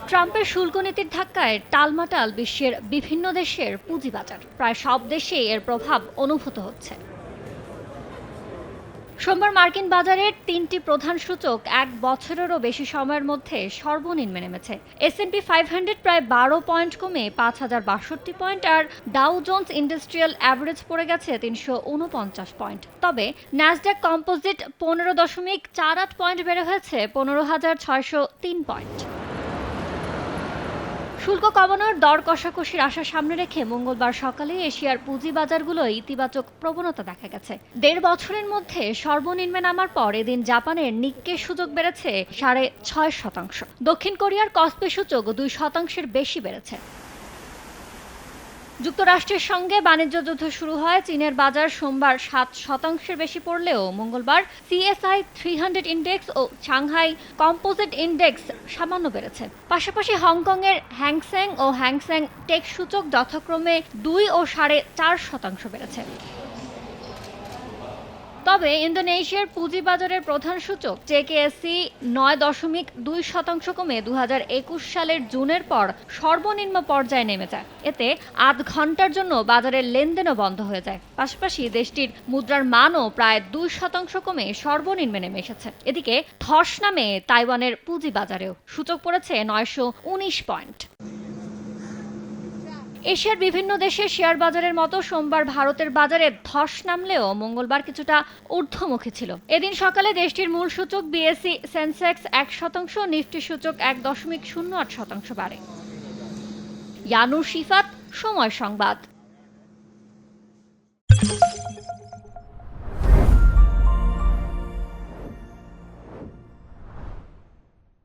ট্রাম্পের শুল্ক নীতির ধাক্কায় টালমাটাল বিশ্বের বিভিন্ন দেশের পুঁজিবাজার। প্রায় সব দেশেই এর প্রভাব অনুভূত হচ্ছে। সোমবার মার্কিন বাজারের তিনটি প্রধান সূচক এক বছরেরও বেশি সময়ের মধ্যে সর্বনিম্নে নেমেছে। S&P 500 প্রায় 12 পয়েন্ট কমে 5062 পয়েন্ট, আর ডাউ জোন্স ইন্ডাস্ট্রিয়াল অ্যাভারেজ পড়ে গেছে 349 পয়েন্ট। তবে ন্যাসড্যাক কম্পোজিট 15.48 পয়েন্ট বেড়ে হয়েছে 15,603 পয়েন্ট। শুল্ক কমানোর দর কষাকষির আশা সামনে রেখে মঙ্গলবার সকালে এশিয়ার পুঁজিবাজারগুলোয় ইতিবাচক প্রবণতা দেখা গেছে। 1.5 বছরের মধ্যে সর্বনিম্নে নামার পর এদিন জাপানের নিক্কে সূচক বেড়েছে 6.5%। দক্ষিণ কোরিয়ার কসপি সূচক 2% বেশি বেড়েছে। যুক্তরাষ্ট্রের সঙ্গে বাণিজ্য যুদ্ধ শুরু হয় চীনের বাজার সোমবার 7% বেশি পড়লেও মঙ্গলবার CSI 300 ইন্ডেক্স ও সাংহাই কম্পোজিট ইন্ডেক্স সামান্য বেড়েছে। পাশাপাশি হংকংয়ের হ্যাংসেং ও হ্যাংসেং টেক সূচক যথাক্রমে 2 ও 4.5% বেড়েছে। তবে ইন্দোনেশিয়ার পুঁজিবাজারের প্রধান সূচক জেকেএসসি 9.2% কমে 2021 সালের জুনের পর সর্বনিম্ন পর্যায়ে নেমে যায়। এতে আধ ঘন্টার জন্য বাজারের লেনদেনও বন্ধ হয়ে যায়। পাশাপাশি দেশটির মুদ্রার মানও প্রায় 2% কমে সর্বনিম্নে নেমে এসেছে। এদিকে ধস নামে তাইওয়ানের পুঁজিবাজারেও সূচক পড়েছে 919 পয়েন্ট। এশিয়ার বিভিন্ন দেশের শেয়ার বাজারের মতো সোমবার ভারতের বাজারে ধস নামলেও মঙ্গলবার কিছুটা ঊর্ধ্বমুখী ছিল। এদিন সকালে দেশটির মূল সূচক বিএসসি সেন্সেক্স 1%, নিফটি সূচক 1.08% বাড়ে। ইয়ানুর শিফাত, সময় সংবাদ।